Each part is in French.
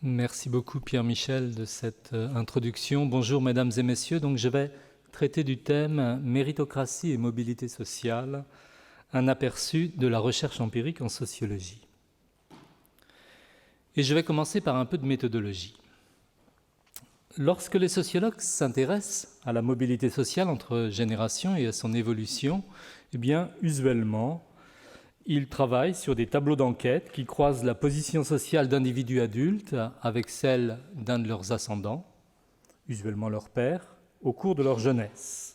Merci beaucoup Pierre-Michel de cette introduction. Bonjour mesdames et messieurs. Donc je vais traiter du thème méritocratie et mobilité sociale, un aperçu de la recherche empirique en sociologie. Et je vais commencer par un peu de méthodologie. Lorsque les sociologues s'intéressent à la mobilité sociale entre générations et à son évolution, eh bien usuellement ils travaillent sur des tableaux d'enquête qui croisent la position sociale d'individus adultes avec celle d'un de leurs ascendants, usuellement leur père, au cours de leur jeunesse.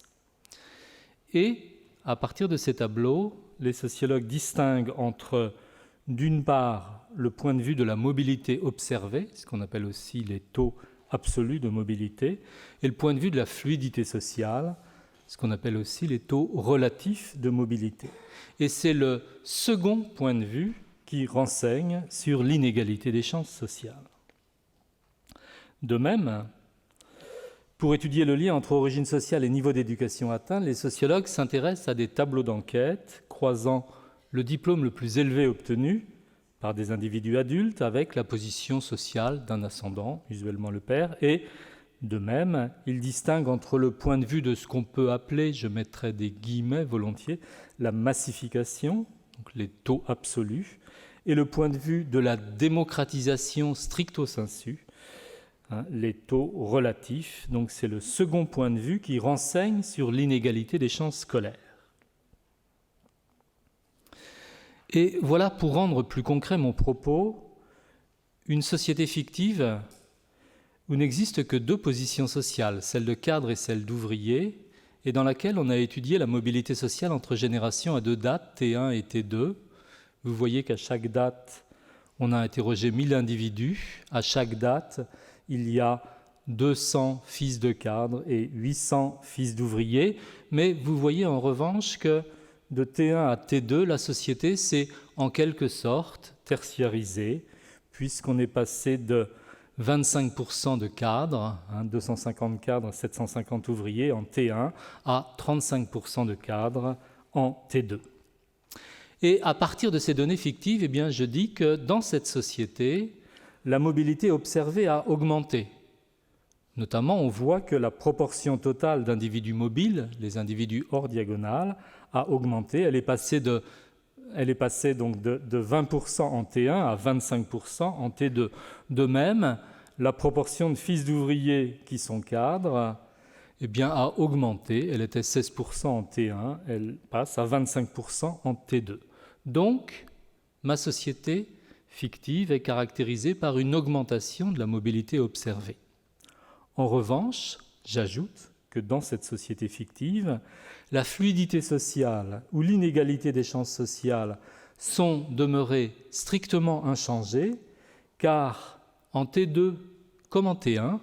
Et à partir de ces tableaux, les sociologues distinguent entre, d'une part, le point de vue de la mobilité observée, ce qu'on appelle aussi les taux absolus de mobilité, et le point de vue de la fluidité sociale, ce qu'on appelle aussi les taux relatifs de mobilité. Et c'est le second point de vue qui renseigne sur l'inégalité des chances sociales. De même, pour étudier le lien entre origine sociale et niveau d'éducation atteint, les sociologues s'intéressent à des tableaux d'enquête croisant le diplôme le plus élevé obtenu par des individus adultes avec la position sociale d'un ascendant, usuellement le père, et de même, ils distinguent entre le point de vue de ce qu'on peut appeler, je mettrai des guillemets volontiers, la massification, donc les taux absolus, et le point de vue de la démocratisation stricto sensu, les taux relatifs. Donc c'est le second point de vue qui renseigne sur l'inégalité des chances scolaires. Et voilà, pour rendre plus concret mon propos, une société fictive où n'existe que deux positions sociales, celle de cadre et celle d'ouvrier, et dans laquelle on a étudié la mobilité sociale entre générations à deux dates, T1 et T2. Vous voyez qu'à chaque date, on a interrogé 1000 individus. À chaque date, il y a 200 fils de cadre et 800 fils d'ouvriers. Mais vous voyez en revanche que de T1 à T2, la société s'est en quelque sorte tertiarisée, puisqu'on est passé de 25% de cadres, 250 cadres, 750 ouvriers en T1, à 35% de cadres en T2. Et à partir de ces données fictives, eh bien, je dis que dans cette société, la mobilité observée a augmenté. Notamment, on voit que la proportion totale d'individus mobiles, les individus hors diagonale, a augmenté. Elle est passée donc de 20% en T1 à 25% en T2. De même, la proportion de fils d'ouvriers qui sont cadres a augmenté. Elle était 16% en T1, elle passe à 25% en T2. Donc, ma société fictive est caractérisée par une augmentation de la mobilité observée. En revanche, j'ajoute que dans cette société fictive, la fluidité sociale ou l'inégalité des chances sociales sont demeurées strictement inchangées, car en T2 comme en T1,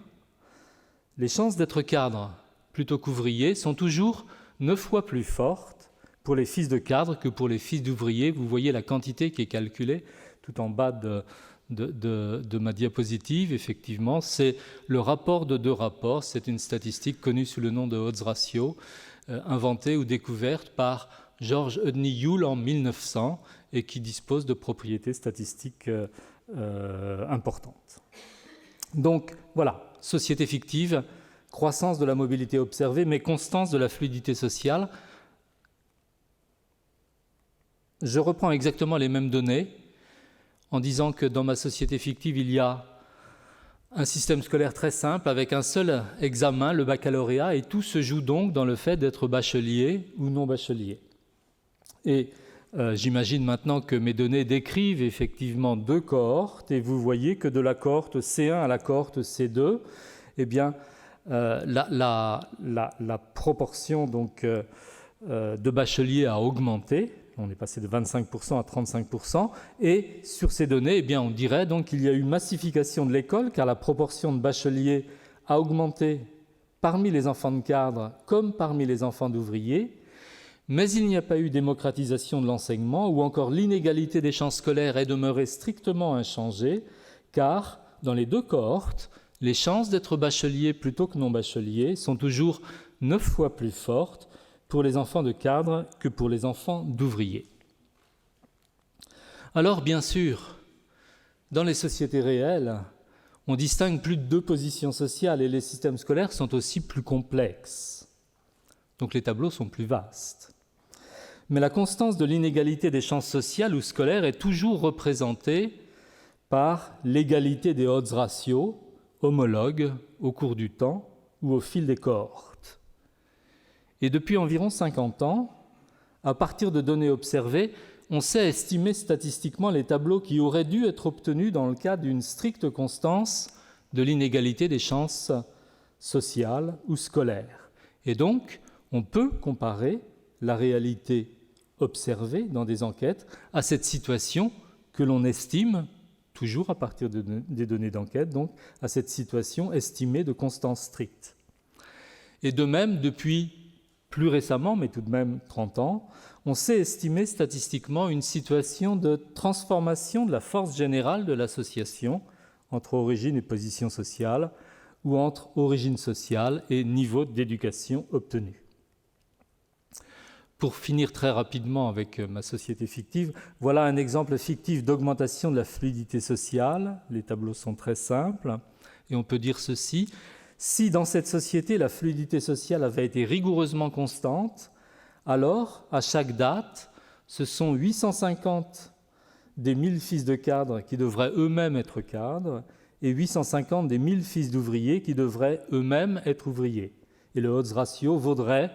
les chances d'être cadre plutôt qu'ouvrier sont toujours 9 fois plus fortes pour les fils de cadre que pour les fils d'ouvriers. Vous voyez la quantité qui est calculée tout en bas de ma diapositive. Effectivement, c'est le rapport de deux rapports. C'est une statistique connue sous le nom de Odds ratio, inventée ou découverte par George Eudney Youle en 1900 et qui dispose de propriétés statistiques importantes. Donc voilà, société fictive, croissance de la mobilité observée, mais constance de la fluidité sociale. Je reprends exactement les mêmes données en disant que dans ma société fictive, il y a un système scolaire très simple avec un seul examen, le baccalauréat, et tout se joue donc dans le fait d'être bachelier ou non bachelier. Et j'imagine maintenant que mes données décrivent effectivement deux cohortes, et vous voyez que de la cohorte C1 à la cohorte C2, eh bien, la proportion donc, de bacheliers a augmenté. On est passé de 25% à 35%. Et sur ces données, eh bien, on dirait donc qu'il y a eu massification de l'école, car la proportion de bacheliers a augmenté parmi les enfants de cadre comme parmi les enfants d'ouvriers. Mais il n'y a pas eu démocratisation de l'enseignement, ou encore l'inégalité des chances scolaires est demeurée strictement inchangée, car dans les deux cohortes, les chances d'être bachelier plutôt que non bachelier sont toujours 9 fois plus fortes pour les enfants de cadre que pour les enfants d'ouvriers. Alors, bien sûr, dans les sociétés réelles, On distingue plus de 2 positions sociales et les systèmes scolaires sont aussi plus complexes. Donc les tableaux sont plus vastes. Mais la constance de l'inégalité des chances sociales ou scolaires est toujours représentée par l'égalité des odds ratios homologues au cours du temps ou au fil des cohortes. Et depuis environ 50 ans, à partir de données observées, on sait estimer statistiquement les tableaux qui auraient dû être obtenus dans le cadre d'une stricte constance de l'inégalité des chances sociales ou scolaires. Et donc, on peut comparer la réalité observée dans des enquêtes à cette situation que l'on estime, toujours à partir des données d'enquête, donc à cette situation estimée de constance stricte. Et de même, depuis plus récemment, mais tout de même 30 ans, on sait estimer statistiquement une situation de transformation de la force générale de l'association entre origine et position sociale, ou entre origine sociale et niveau d'éducation obtenu. Pour finir très rapidement avec ma société fictive, voilà un exemple fictif d'augmentation de la fluidité sociale. Les tableaux sont très simples, et on peut dire ceci. Si dans cette société, la fluidité sociale avait été rigoureusement constante, alors, à chaque date, ce sont 850 des 1000 fils de cadres qui devraient eux-mêmes être cadres et 850 des 1000 fils d'ouvriers qui devraient eux-mêmes être ouvriers. Et le odds ratio vaudrait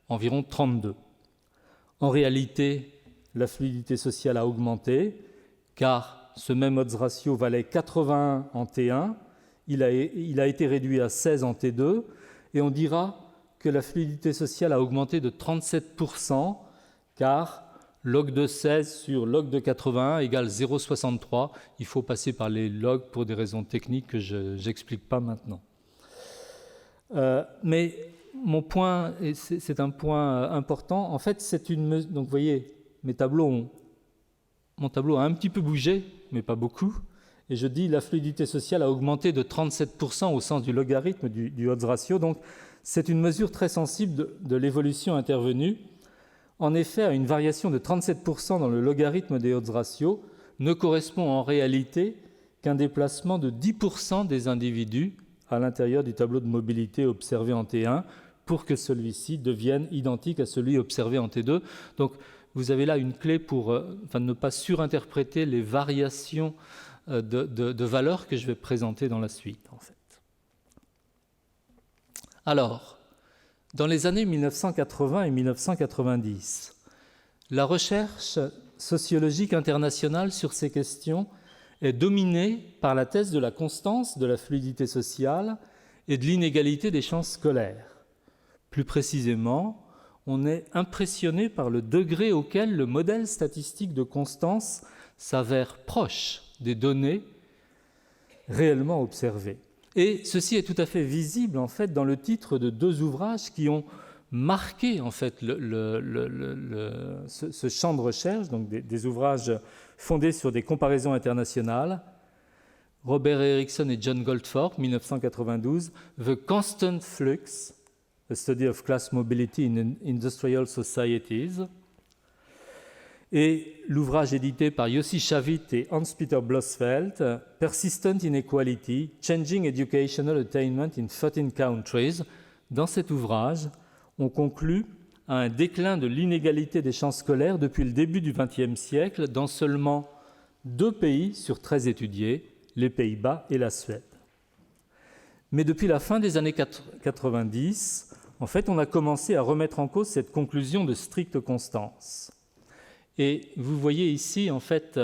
environ 32. En réalité, la fluidité sociale a augmenté, car ce même odds ratio valait 81 en T1, il a été réduit à 16 en T2, et on dira que la fluidité sociale a augmenté de 37%, car log de 16 sur log de 81 égale 0,63. Il faut passer par les logs pour des raisons techniques que je n'explique pas maintenant. Mais mon point, et c'est un point important, en fait, c'est une mesure. Donc, vous voyez, mon tableau a un petit peu bougé, mais pas beaucoup. Et je dis la fluidité sociale a augmenté de 37% au sens du logarithme du odds ratio. Donc, c'est une mesure très sensible de l'évolution intervenue. En effet, à une variation de 37% dans le logarithme des odds ratios ne correspond en réalité qu'un déplacement de 10% des individus à l'intérieur du tableau de mobilité observé en T1 pour que celui-ci devienne identique à celui observé en T2. Donc, vous avez là une clé pour ne pas surinterpréter les variations de valeurs que je vais présenter dans la suite, en fait. Alors, dans les années 1980 et 1990, la recherche sociologique internationale sur ces questions est dominée par la thèse de la constance de la fluidité sociale et de l'inégalité des chances scolaires. Plus précisément, on est impressionné par le degré auquel le modèle statistique de constance s'avère proche des données réellement observées. Et ceci est tout à fait visible en fait dans le titre de 2 ouvrages qui ont marqué en fait ce champ de recherche, donc des ouvrages fondés sur des comparaisons internationales. Robert Erickson et John Goldthorpe, 1992, The Constant Flux, A Study of Class Mobility in Industrial Societies, et l'ouvrage édité par Yossi Shavit et Hans-Peter Blossfeld, Persistent Inequality, Changing Educational Attainment in 13 Countries. Dans cet ouvrage, on conclut à un déclin de l'inégalité des chances scolaires depuis le début du XXe siècle dans seulement 2 pays sur 13 étudiés, les Pays-Bas et la Suède. Mais depuis la fin des années 90, en fait, on a commencé à remettre en cause cette conclusion de stricte constance. Et vous voyez ici, en fait,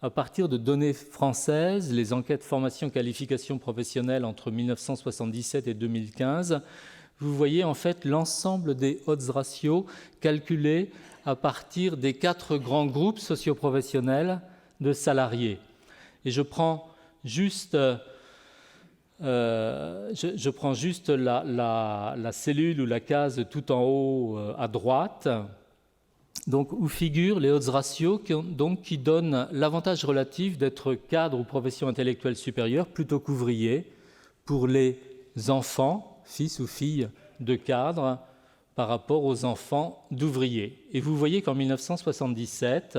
à partir de données françaises, les enquêtes formation-qualification professionnelle entre 1977 et 2015, vous voyez en fait l'ensemble des odds ratios calculés à partir des 4 grands groupes socioprofessionnels de salariés. Et je prends juste la cellule ou la case tout en haut à droite, donc, où figurent les odds ratios qui donnent l'avantage relatif d'être cadre ou profession intellectuelle supérieure plutôt qu'ouvrier pour les enfants, fils ou filles de cadres, par rapport aux enfants d'ouvriers. Et vous voyez qu'en 1977,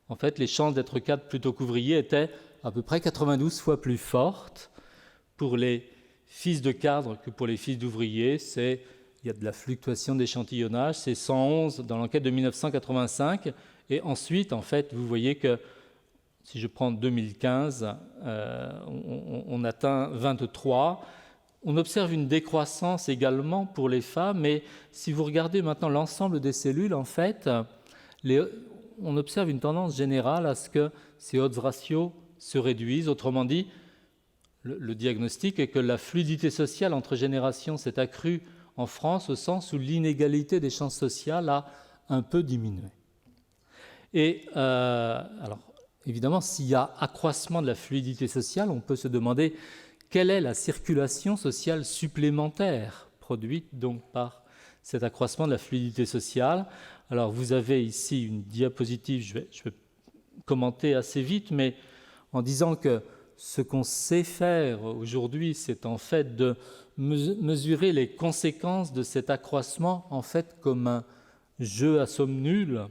en fait, les chances d'être cadre plutôt qu'ouvrier étaient à peu près 92 fois plus forte pour les fils de cadres que pour les fils d'ouvriers. Il y a de la fluctuation d'échantillonnage, c'est 111 dans l'enquête de 1985. Et ensuite, en fait, vous voyez que si je prends 2015, on atteint 23. On observe une décroissance également pour les femmes, mais si vous regardez maintenant l'ensemble des cellules, en fait, on observe une tendance générale à ce que ces odds ratios se réduisent. Autrement dit, le diagnostic est que la fluidité sociale entre générations s'est accrue en France au sens où l'inégalité des chances sociales a un peu diminué. Et alors, évidemment, s'il y a accroissement de la fluidité sociale, on peut se demander quelle est la circulation sociale supplémentaire produite donc par cet accroissement de la fluidité sociale. Alors, vous avez ici une diapositive, je vais commenter assez vite, mais en disant que ce qu'on sait faire aujourd'hui, c'est en fait de mesurer les conséquences de cet accroissement en fait comme un jeu à somme nulle.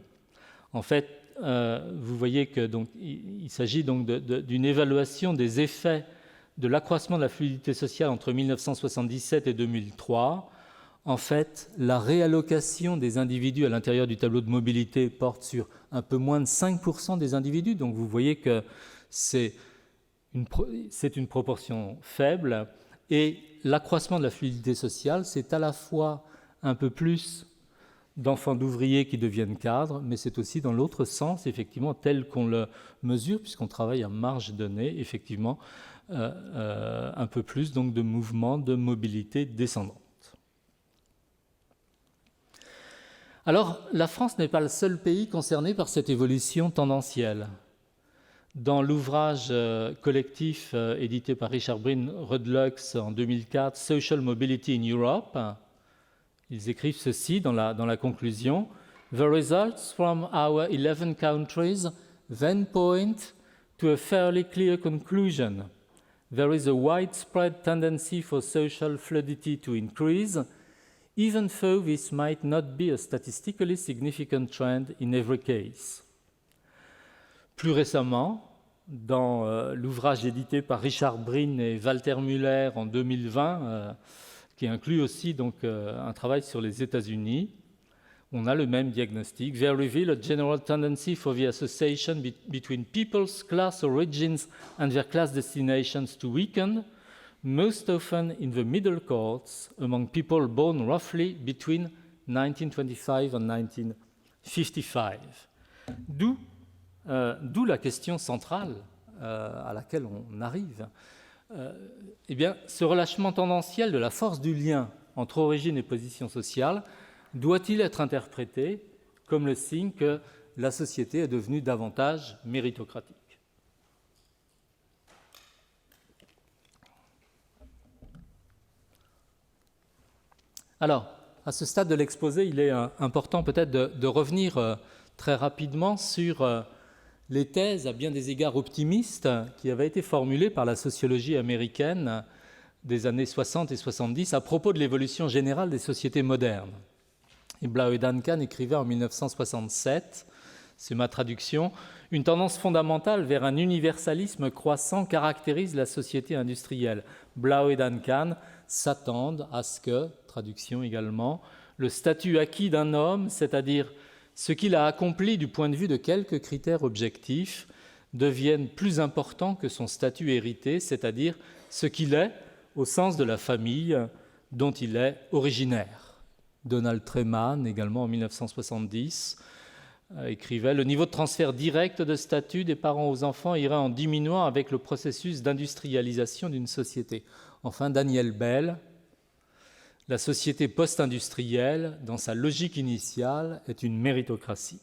En fait, vous voyez que donc il s'agit donc d'une évaluation des effets de l'accroissement de la fluidité sociale entre 1977 et 2003. En fait, la réallocation des individus à l'intérieur du tableau de mobilité porte sur un peu moins de 5% des individus. Donc vous voyez que c'est une proportion faible. Et l'accroissement de la fluidité sociale, c'est à la fois un peu plus d'enfants d'ouvriers qui deviennent cadres, mais c'est aussi dans l'autre sens, effectivement, tel qu'on le mesure, puisqu'on travaille à marge donnée, effectivement, un peu plus donc, de mouvements de mobilité descendante. Alors, la France n'est pas le seul pays concerné par cette évolution tendancielle. Dans l'ouvrage collectif édité par Richard Bryn Rudlux en 2004, Social Mobility in Europe, ils écrivent ceci dans la conclusion. The results from our 11 countries then point to a fairly clear conclusion. There is a widespread tendency for social fluidity to increase, even though this might not be a statistically significant trend in every case. Plus récemment, dans l'ouvrage édité par Richard Bryn et Walter Müller en 2020, qui inclut aussi donc, un travail sur les États-Unis, on a le même diagnostic. They reveal a general tendency for the association between people's class origins and their class destinations to weaken, most often in the middle courts among people born roughly between 1925 and 1955. D'où la question centrale à laquelle on arrive. Eh bien, ce relâchement tendanciel de la force du lien entre origine et position sociale doit-il être interprété comme le signe que la société est devenue davantage méritocratique ? Alors, à ce stade de l'exposé, il est important peut-être de revenir très rapidement sur les thèses, à bien des égards optimistes, qui avaient été formulées par la sociologie américaine des années 60 et 70 à propos de l'évolution générale des sociétés modernes. Et Blau et Duncan écrivaient en 1967, c'est ma traduction, « Une tendance fondamentale vers un universalisme croissant caractérise la société industrielle. Blau et Duncan s'attendent à ce que, traduction également, le statut acquis d'un homme, c'est-à-dire ce qu'il a accompli du point de vue de quelques critères objectifs, devienne plus important que son statut hérité, c'est-à-dire ce qu'il est au sens de la famille dont il est originaire. » Donald Treman, également en 1970, écrivait « Le niveau de transfert direct de statut des parents aux enfants irait en diminuant avec le processus d'industrialisation d'une société. » Enfin, Daniel Bell, « La société post-industrielle, dans sa logique initiale, est une méritocratie. »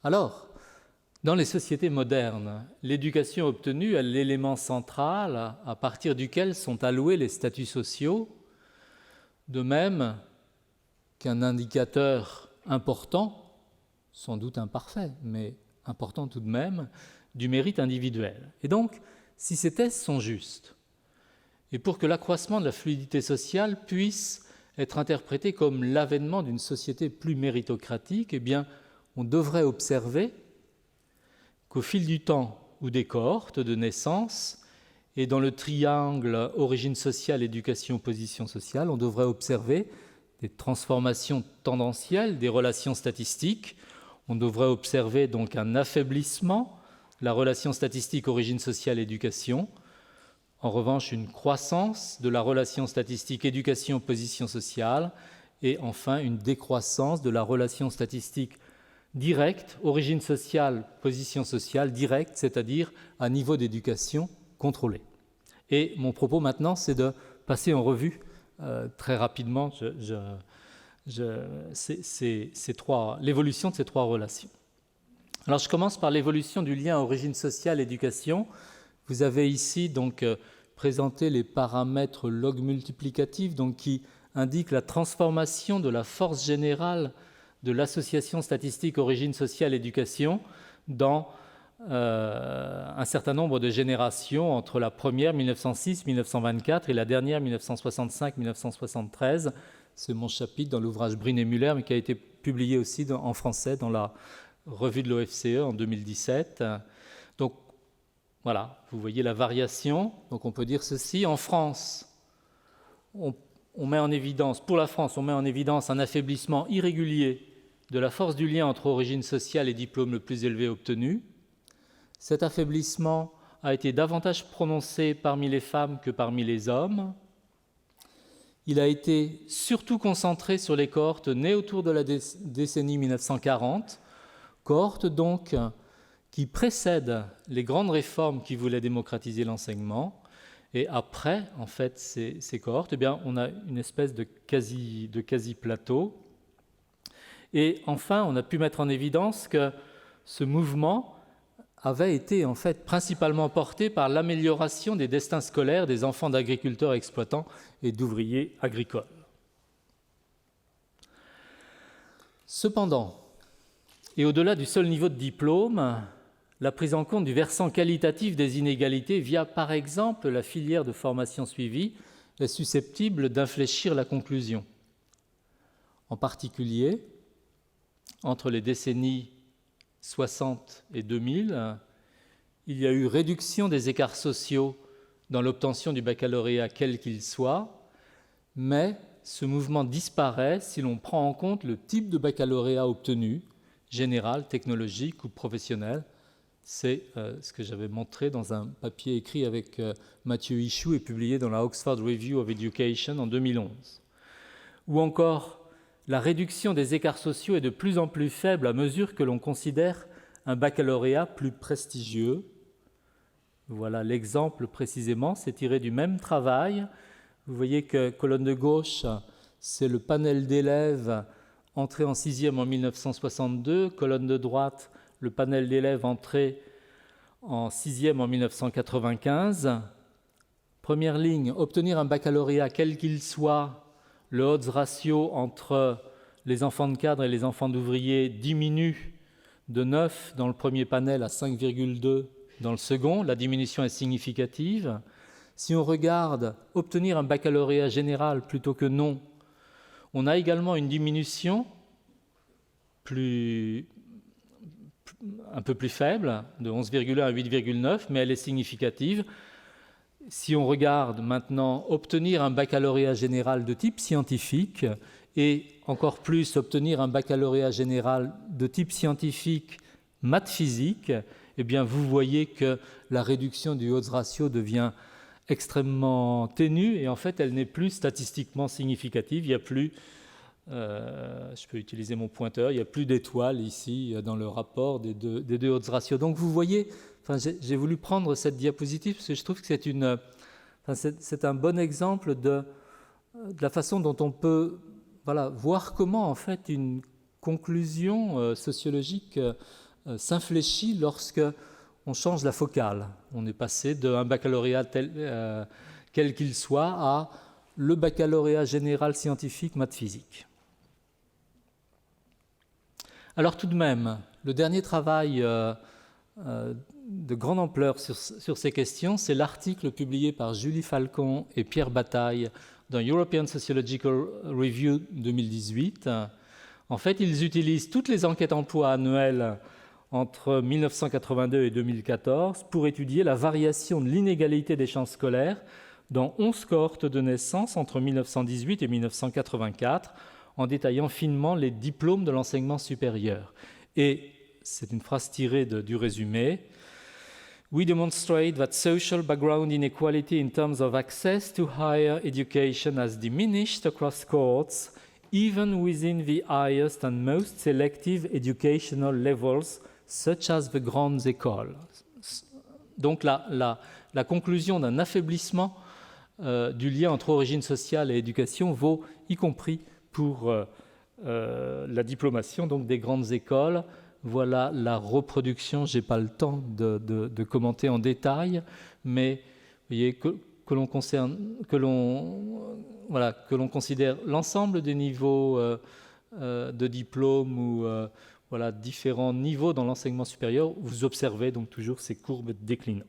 Alors, dans les sociétés modernes, l'éducation obtenue est l'élément central à partir duquel sont alloués les statuts sociaux, de même qu'un indicateur important, sans doute imparfait, mais important tout de même, du mérite individuel. Et donc, si ces thèses sont justes, et pour que l'accroissement de la fluidité sociale puisse être interprété comme l'avènement d'une société plus méritocratique, eh bien, on devrait observer qu'au fil du temps ou des cohortes de naissance, et dans le triangle origine sociale, éducation, position sociale, on devrait observer des transformations tendancielles des relations statistiques. On devrait observer donc un affaiblissement de la relation statistique origine sociale, éducation. En revanche, une croissance de la relation statistique éducation, position sociale, et enfin une décroissance de la relation statistique directe, origine sociale, position sociale, directe, c'est-à-dire à niveau d'éducation contrôlé. Et mon propos maintenant, c'est de passer en revue très rapidement l'évolution de ces trois relations. Alors je commence par l'évolution du lien origine sociale, éducation. Vous avez ici donc présenté les paramètres log multiplicatifs donc, qui indiquent la transformation de la force générale de l'association statistique origine sociale éducation dans un certain nombre de générations entre la première 1906-1924 et la dernière 1965-1973. C'est mon chapitre dans l'ouvrage Brine et Muller, mais qui a été publié aussi en français dans la revue de l'OFCE en 2017. Donc voilà, vous voyez la variation. Donc on peut dire ceci. En France, on met en évidence, pour la France, on met en évidence un affaiblissement irrégulier de la force du lien entre origine sociale et diplôme le plus élevé obtenu. Cet affaiblissement a été davantage prononcé parmi les femmes que parmi les hommes. Il a été surtout concentré sur les cohortes nées autour de la décennie 1940, cohortes donc qui précèdent les grandes réformes qui voulaient démocratiser l'enseignement. Et après, en fait, ces cohortes, eh bien, on a une espèce de quasi-plateau. Et enfin, on a pu mettre en évidence que ce mouvement avait été en fait principalement porté par l'amélioration des destins scolaires des enfants d'agriculteurs exploitants et d'ouvriers agricoles. Cependant, et au-delà du seul niveau de diplôme, la prise en compte du versant qualitatif des inégalités via, par exemple, la filière de formation suivie est susceptible d'infléchir la conclusion. En particulier, entre les décennies 60 et 2000, il y a eu réduction des écarts sociaux dans l'obtention du baccalauréat quel qu'il soit, mais ce mouvement disparaît si l'on prend en compte le type de baccalauréat obtenu, général, technologique ou professionnel. C'est ce que j'avais montré dans un papier écrit avec Mathieu Ichou et publié dans la Oxford Review of Education en 2011. Ou encore, la réduction des écarts sociaux est de plus en plus faible à mesure que l'on considère un baccalauréat plus prestigieux. Voilà l'exemple précisément, c'est tiré du même travail. Vous voyez que colonne de gauche, c'est le panel d'élèves entrés en sixième en 1962, colonne de droite, le panel d'élèves entrés en sixième en 1995. Première ligne, obtenir un baccalauréat quel qu'il soit, le odds ratio entre les enfants de cadre et les enfants d'ouvriers diminue de 9 dans le premier panel à 5,2 dans le second. La diminution est significative. Si on regarde obtenir un baccalauréat général plutôt que non, on a également une diminution un peu plus faible, de 11,1 à 8,9, mais elle est significative. Si on regarde maintenant obtenir un baccalauréat général de type scientifique et encore plus obtenir un baccalauréat général de type scientifique maths-physique, eh bien vous voyez que la réduction du odds ratio devient extrêmement ténue et en fait elle n'est plus statistiquement significative. Il n'y a plus, je peux utiliser mon pointeur, il n'y a plus d'étoiles ici dans le rapport des deux odds ratios. Donc vous voyez, j'ai voulu prendre cette diapositive parce que je trouve que c'est un bon exemple de la façon dont on peut voir comment en fait une conclusion sociologique s'infléchit lorsque on change la focale. On est passé d'un baccalauréat quel qu'il soit à le baccalauréat général scientifique maths-physique. Alors tout de même, le dernier travail de grande ampleur sur ces questions, c'est l'article publié par Julie Falcon et Pierre Bataille dans European Sociological Review 2018. En fait, ils utilisent toutes les enquêtes emploi annuelles entre 1982 et 2014 pour étudier la variation de l'inégalité des chances scolaires dans 11 cohortes de naissance entre 1918 et 1984, en détaillant finement les diplômes de l'enseignement supérieur. Et c'est une phrase tirée du résumé. We demonstrate that social background inequality in terms of access to higher education has diminished across cohorts, even within the highest and most selective educational levels, such as the grandes écoles. Donc la conclusion d'un affaiblissement du lien entre origine sociale et éducation vaut y compris pour la diplomation donc des grandes écoles. Voilà la reproduction, je n'ai pas le temps de commenter en détail, mais vous voyez que l'on considère l'ensemble des niveaux de diplôme ou différents niveaux dans l'enseignement supérieur, vous observez donc toujours ces courbes déclinantes.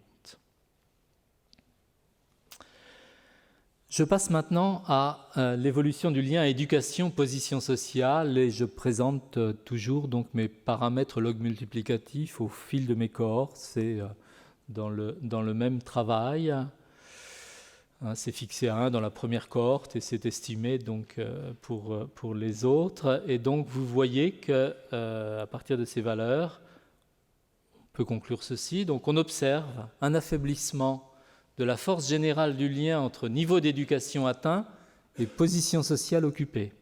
Je passe maintenant à l'évolution du lien éducation-position sociale et je présente toujours donc mes paramètres log multiplicatifs au fil de mes cohortes. C'est dans le même travail. C'est fixé à 1 dans la première cohorte et c'est estimé donc, pour les autres. Et donc vous voyez qu'à partir de ces valeurs, on peut conclure ceci. Donc on observe un affaiblissement de la force générale du lien entre niveau d'éducation atteint et position sociale occupée.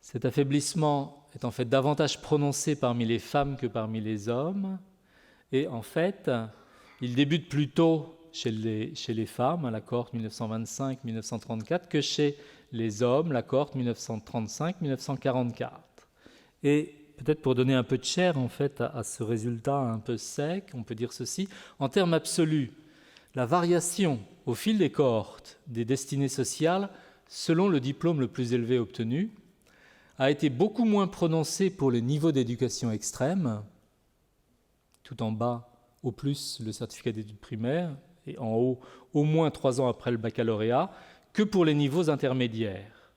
Cet affaiblissement est en fait davantage prononcé parmi les femmes que parmi les hommes, et en fait, il débute plutôt chez les femmes, à la cohorte 1925-1934, que chez les hommes, la cohorte 1935-1944. Et peut-être pour donner un peu de chair en fait à ce résultat un peu sec, on peut dire ceci. En termes absolus, la variation au fil des cohortes des destinées sociales, selon le diplôme le plus élevé obtenu, a été beaucoup moins prononcée pour les niveaux d'éducation extrême, tout en bas au plus le certificat d'études primaires, et en haut au moins 3 ans après le baccalauréat, que pour les niveaux intermédiaires.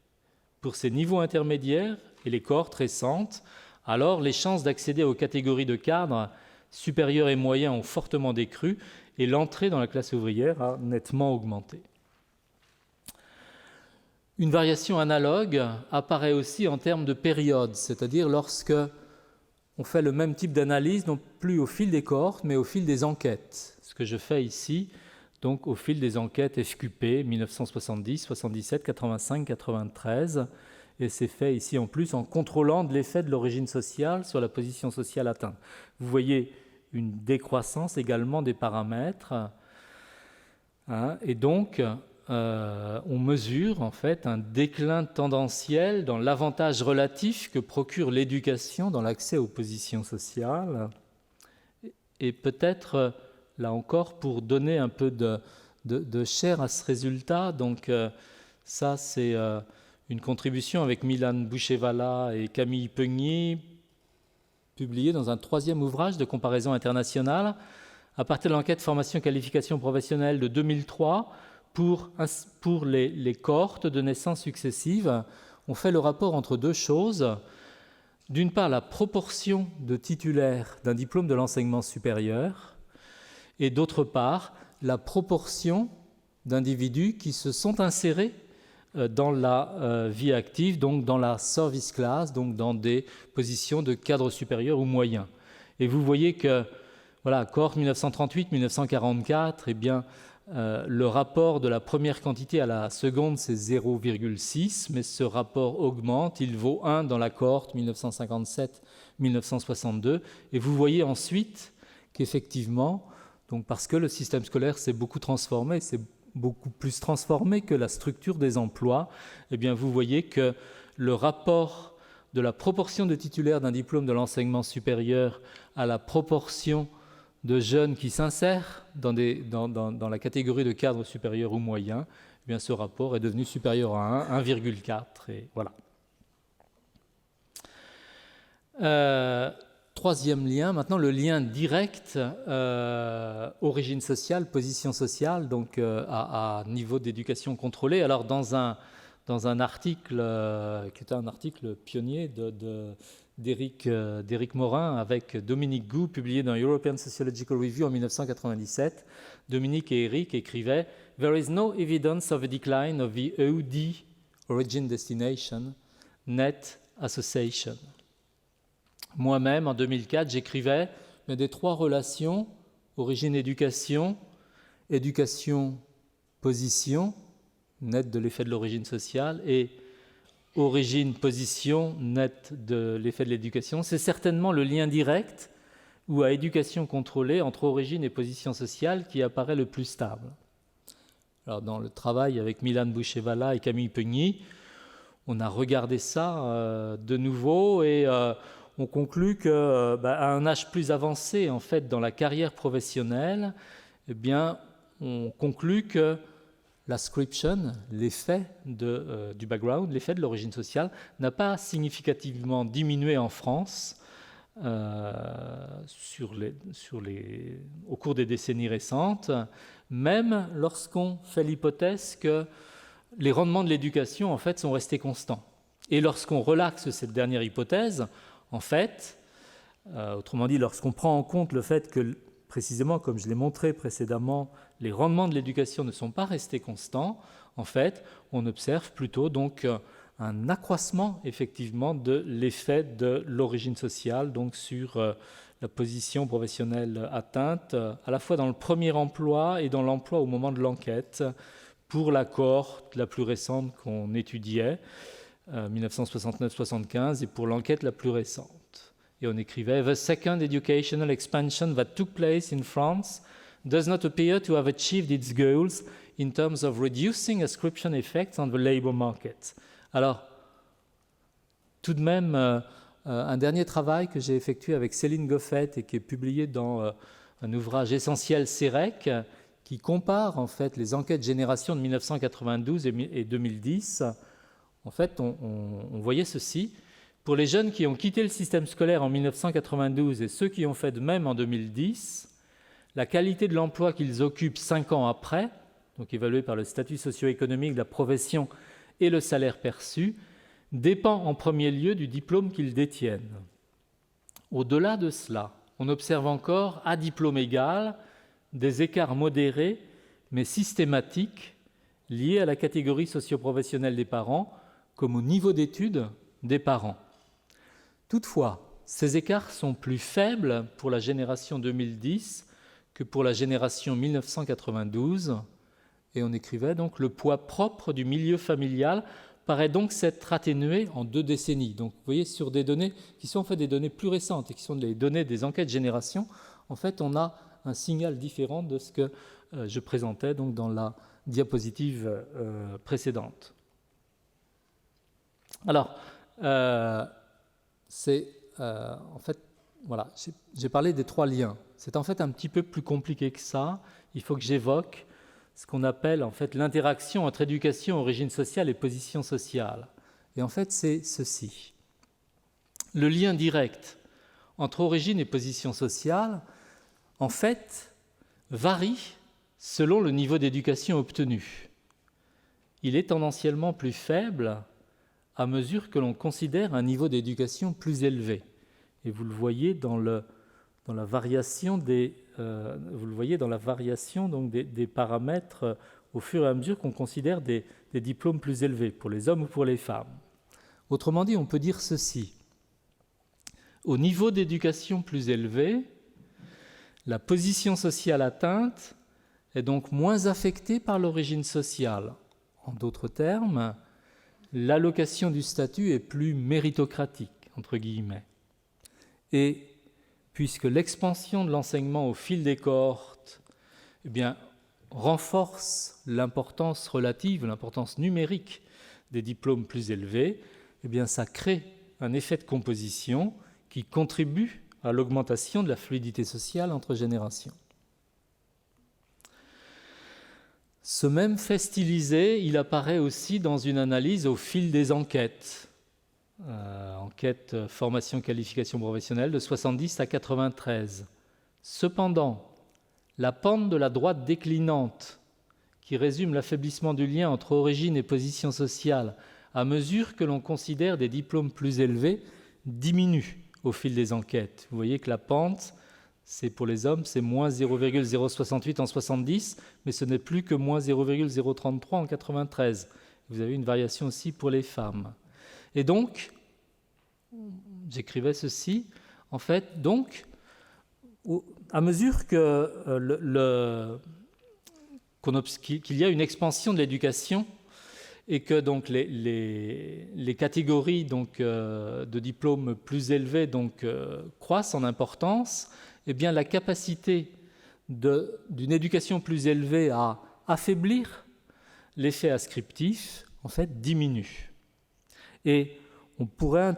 Pour ces niveaux intermédiaires et les cohortes récentes, alors les chances d'accéder aux catégories de cadres supérieurs et moyens ont fortement décru et l'entrée dans la classe ouvrière a nettement augmenté. Une variation analogue apparaît aussi en termes de période, c'est-à-dire lorsque on fait le même type d'analyse, non plus au fil des cohortes, mais au fil des enquêtes. Ce que je fais ici, donc au fil des enquêtes FQP 1970, 77, 85, 93, et c'est fait ici en plus en contrôlant de l'effet de l'origine sociale sur la position sociale atteinte. Vous voyez une décroissance également des paramètres, et donc on mesure en fait un déclin tendanciel dans l'avantage relatif que procure l'éducation dans l'accès aux positions sociales. Et peut-être, là encore, pour donner un peu de chair à ce résultat, donc ça c'est une contribution avec Milan Bouchevala et Camille Peugny, publiée dans un 3e ouvrage de comparaison internationale, à partir de l'enquête formation-qualification professionnelle de 2003, pour les cohortes de naissance successives, on fait le rapport entre deux choses. D'une part, la proportion de titulaires d'un diplôme de l'enseignement supérieur, et d'autre part, la proportion d'individus qui se sont insérés dans la vie active, donc dans la service class, donc dans des positions de cadre supérieur ou moyen. Et vous voyez que, voilà, cohorte 1938-1944, eh bien, le rapport de la première quantité à la seconde, c'est 0,6, mais ce rapport augmente, il vaut 1 dans la cohorte 1957-1962, et vous voyez ensuite qu'effectivement, donc parce que le système scolaire s'est beaucoup transformé, c'est beaucoup plus transformé que la structure des emplois, eh bien vous voyez que le rapport de la proportion de titulaires d'un diplôme de l'enseignement supérieur à la proportion de jeunes qui s'insèrent dans la catégorie de cadre supérieur ou moyen, eh bien ce rapport est devenu supérieur à 1,4, et voilà. Troisième lien, maintenant le lien direct origine sociale, position sociale, donc à niveau d'éducation contrôlée. Alors dans dans un article qui était un article pionnier d'Éric Morin avec Dominique Gou, publié dans European Sociological Review en 1997. Dominique et Éric écrivaient « There is no evidence of a decline of the OD, Origin Destination, Net Association ». Moi-même, en 2004, j'écrivais des trois relations, origine-éducation, éducation-position, net de l'effet de l'origine sociale, et origine-position, net de l'effet de l'éducation. C'est certainement le lien direct ou à éducation contrôlée entre origine et position sociale qui apparaît le plus stable. Alors, dans le travail avec Milan Bouchevala et Camille Peugny, on a regardé ça de nouveau et on conclut qu'à un âge plus avancé, en fait, dans la carrière professionnelle, eh bien, on conclut que l'ascription, l'effet du background, l'effet de l'origine sociale, n'a pas significativement diminué en France au cours des décennies récentes, même lorsqu'on fait l'hypothèse que les rendements de l'éducation, en fait, sont restés constants. Et lorsqu'on relaxe cette dernière hypothèse, en fait, autrement dit, lorsqu'on prend en compte le fait que, précisément, comme je l'ai montré précédemment, les rendements de l'éducation ne sont pas restés constants, en fait, on observe plutôt donc un accroissement, effectivement, de l'effet de l'origine sociale, donc sur la position professionnelle atteinte, à la fois dans le premier emploi et dans l'emploi au moment de l'enquête, pour la cohorte la plus récente qu'on étudiait, 1969-75, et pour l'enquête la plus récente. Et on écrivait « The second educational expansion that took place in France does not appear to have achieved its goals in terms of reducing ascription effects on the labor market ». Alors, tout de même, un dernier travail que j'ai effectué avec Céline Goffet et qui est publié dans un ouvrage essentiel CEREC, qui compare en fait les enquêtes génération de 1992 et 2010. En fait, on voyait ceci. Pour les jeunes qui ont quitté le système scolaire en 1992 et ceux qui ont fait de même en 2010, la qualité de l'emploi qu'ils occupent 5 ans après, donc évalué par le statut socio-économique de la profession et le salaire perçu, dépend en premier lieu du diplôme qu'ils détiennent. Au-delà de cela, on observe encore, à diplôme égal, des écarts modérés mais systématiques liés à la catégorie socio-professionnelle des parents comme au niveau d'études des parents. Toutefois, ces écarts sont plus faibles pour la génération 2010 que pour la génération 1992, et on écrivait donc le poids propre du milieu familial paraît donc s'être atténué en 2 décennies. Donc vous voyez, sur des données qui sont en fait des données plus récentes et qui sont les données des enquêtes génération, en fait on a un signal différent de ce que je présentais donc dans la diapositive précédente. Alors, en fait, voilà, j'ai parlé des 3 liens. C'est en fait un petit peu plus compliqué que ça. Il faut que j'évoque ce qu'on appelle en fait l'interaction entre éducation, origine sociale et position sociale. Et en fait, c'est ceci. Le lien direct entre origine et position sociale, en fait, varie selon le niveau d'éducation obtenu. Il est tendanciellement plus faible à mesure que l'on considère un niveau d'éducation plus élevé. Et vous le voyez dans la variation des paramètres au fur et à mesure qu'on considère des diplômes plus élevés pour les hommes ou pour les femmes. Autrement dit, on peut dire ceci. Au niveau d'éducation plus élevé, la position sociale atteinte est donc moins affectée par l'origine sociale. En d'autres termes, l'allocation du statut est plus méritocratique, entre guillemets. Et puisque l'expansion de l'enseignement au fil des cohortes renforce l'importance relative, l'importance numérique des diplômes plus élevés, ça crée un effet de composition qui contribue à l'augmentation de la fluidité sociale entre générations. Ce même fait stylisé, il apparaît aussi dans une analyse au fil des enquêtes. Enquête formation-qualification professionnelle de 70 à 93. Cependant, la pente de la droite déclinante qui résume l'affaiblissement du lien entre origine et position sociale à mesure que l'on considère des diplômes plus élevés diminue au fil des enquêtes. Vous voyez que la pente, c'est pour les hommes, c'est moins 0,068 en 70, mais ce n'est plus que moins 0,033 en 93. Vous avez une variation aussi pour les femmes. Et donc, j'écrivais ceci, en fait, donc, à mesure que qu'il y a une expansion de l'éducation et que donc les catégories donc, de diplômes plus élevés donc, croissent en importance, eh bien, la capacité d'une éducation plus élevée à affaiblir l'effet ascriptif, en fait, diminue. Et on peut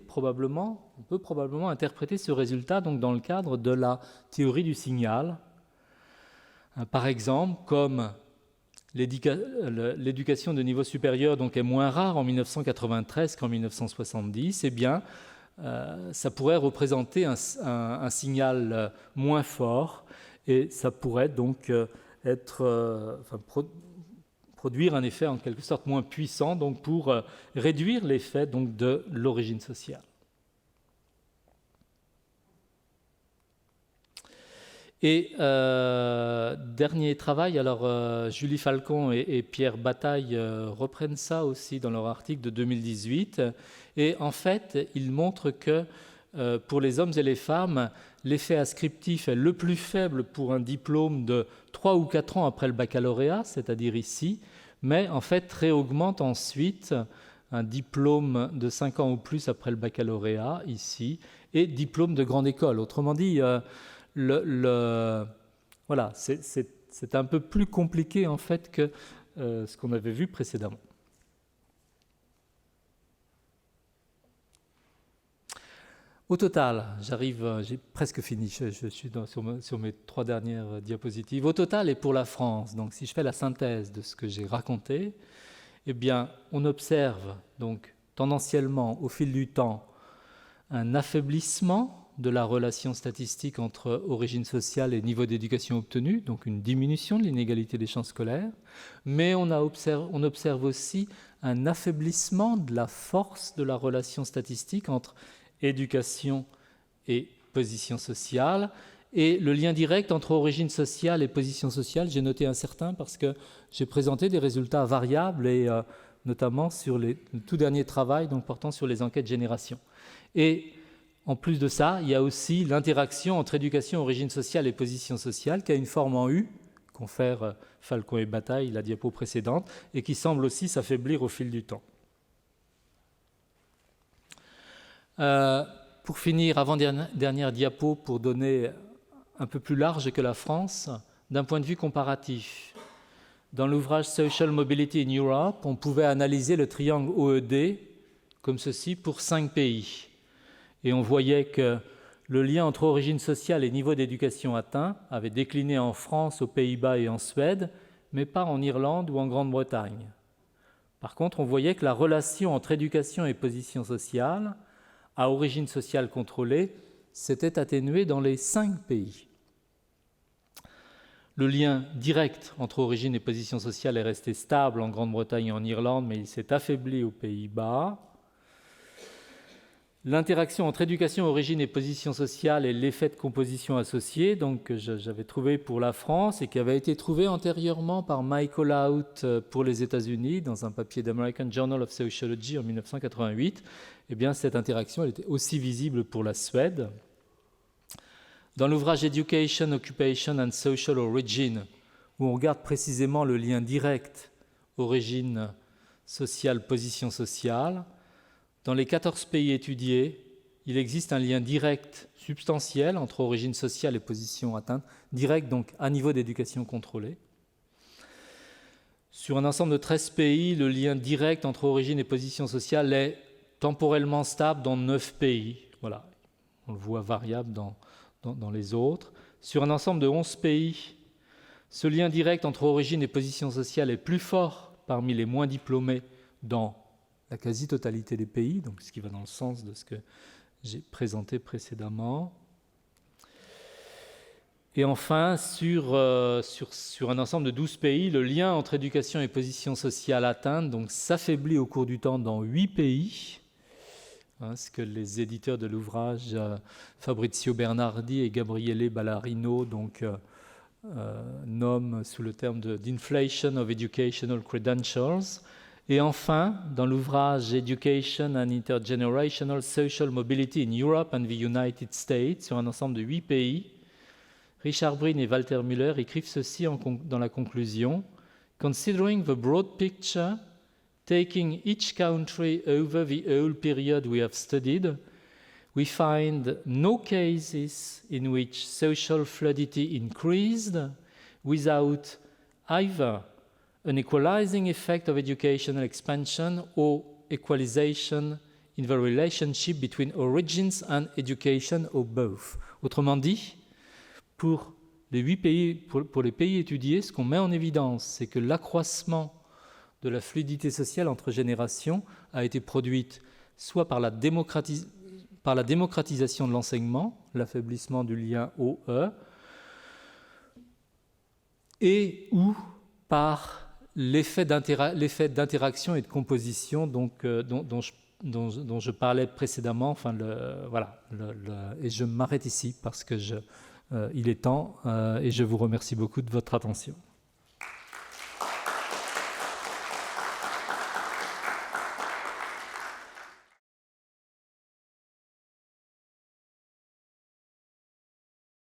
probablement interpréter ce résultat donc, dans le cadre de la théorie du signal, par exemple, comme l'éducation de niveau supérieur donc, est moins rare en 1993 qu'en 1970, eh bien, ça pourrait représenter un signal moins fort et ça pourrait donc produire un effet en quelque sorte moins puissant donc, pour réduire l'effet donc, de l'origine sociale. Et dernier travail, alors Julie Falcon et Pierre Bataille reprennent ça aussi dans leur article de 2018. Et en fait, ils montrent que pour les hommes et les femmes, l'effet ascriptif est le plus faible pour un diplôme de 3 ou 4 ans après le baccalauréat, c'est-à-dire ici, mais en fait réaugmente ensuite un diplôme de 5 ans ou plus après le baccalauréat, ici, et diplôme de grande école. Autrement dit, voilà, c'est un peu plus compliqué en fait que ce qu'on avait vu précédemment. Au total, j'ai presque fini, je suis sur mes 3 dernières diapositives. Au total et pour la France, donc si je fais la synthèse de ce que j'ai raconté, eh bien, on observe donc tendanciellement au fil du temps un affaiblissement de la relation statistique entre origine sociale et niveau d'éducation obtenu, donc une diminution de l'inégalité des chances scolaires, mais on observe aussi un affaiblissement de la force de la relation statistique entre éducation et position sociale, et le lien direct entre origine sociale et position sociale, j'ai noté incertain parce que j'ai présenté des résultats variables, et notamment sur le tout dernier travail donc portant sur les enquêtes génération. Et en plus de ça, il y a aussi l'interaction entre éducation, origine sociale et position sociale, qui a une forme en U, confère Falcon et Bataille, la diapo précédente, et qui semble aussi s'affaiblir au fil du temps. Pour finir, avant-dernière diapo, pour donner un peu plus large que la France, d'un point de vue comparatif. Dans l'ouvrage Social Mobility in Europe, on pouvait analyser le triangle OED comme ceci pour 5 pays. Et on voyait que le lien entre origine sociale et niveau d'éducation atteint avait décliné en France, aux Pays-Bas et en Suède, mais pas en Irlande ou en Grande-Bretagne. Par contre, on voyait que la relation entre éducation et position sociale, à origine sociale contrôlée, s'était atténuée dans les 5 pays. Le lien direct entre origine et position sociale est resté stable en Grande-Bretagne et en Irlande, mais il s'est affaibli aux Pays-Bas. L'interaction entre éducation, origine et position sociale est l'effet de composition associé, donc que j'avais trouvé pour la France et qui avait été trouvé antérieurement par Michael Out pour les États-Unis dans un papier d'American Journal of Sociology en 1988. Eh bien, cette interaction elle était aussi visible pour la Suède. Dans l'ouvrage Education, Occupation and Social Origin, où on regarde précisément le lien direct origine sociale, position sociale, dans les 14 pays étudiés, il existe un lien direct, substantiel, entre origine sociale et position atteinte, direct donc à niveau d'éducation contrôlée. Sur un ensemble de 13 pays, le lien direct entre origine et position sociale est temporellement stable dans 9 pays. Voilà, on le voit variable dans les autres. Sur un ensemble de 11 pays, ce lien direct entre origine et position sociale est plus fort parmi les moins diplômés dans la quasi-totalité des pays, donc ce qui va dans le sens de ce que j'ai présenté précédemment. Et enfin, sur un ensemble de 12 pays, le lien entre éducation et position sociale atteinte donc, s'affaiblit au cours du temps dans 8 pays. Ce que les éditeurs de l'ouvrage Fabrizio Bernardi et Gabriele Ballarino nomment sous le terme d'Inflation of Educational Credentials. Et enfin, dans l'ouvrage Education and Intergenerational Social Mobility in Europe and the United States, sur un ensemble de 8 pays, Richard Breen et Walter Müller écrivent ceci dans la conclusion. Considering the broad picture, taking each country over the whole period we have studied, we find no cases in which social fluidity increased without either an equalizing effect of educational expansion or equalization in the relationship between origins and education or both. Autrement dit, pour les 8 pays, pour les pays étudiés, ce qu'on met en évidence, c'est que l'accroissement de la fluidité sociale entre générations a été produite soit par la démocratisation de l'enseignement, l'affaiblissement du lien OE, et ou par l'effet d'interaction et de composition dont je parlais précédemment. Et je m'arrête ici parce que il est temps et je vous remercie beaucoup de votre attention.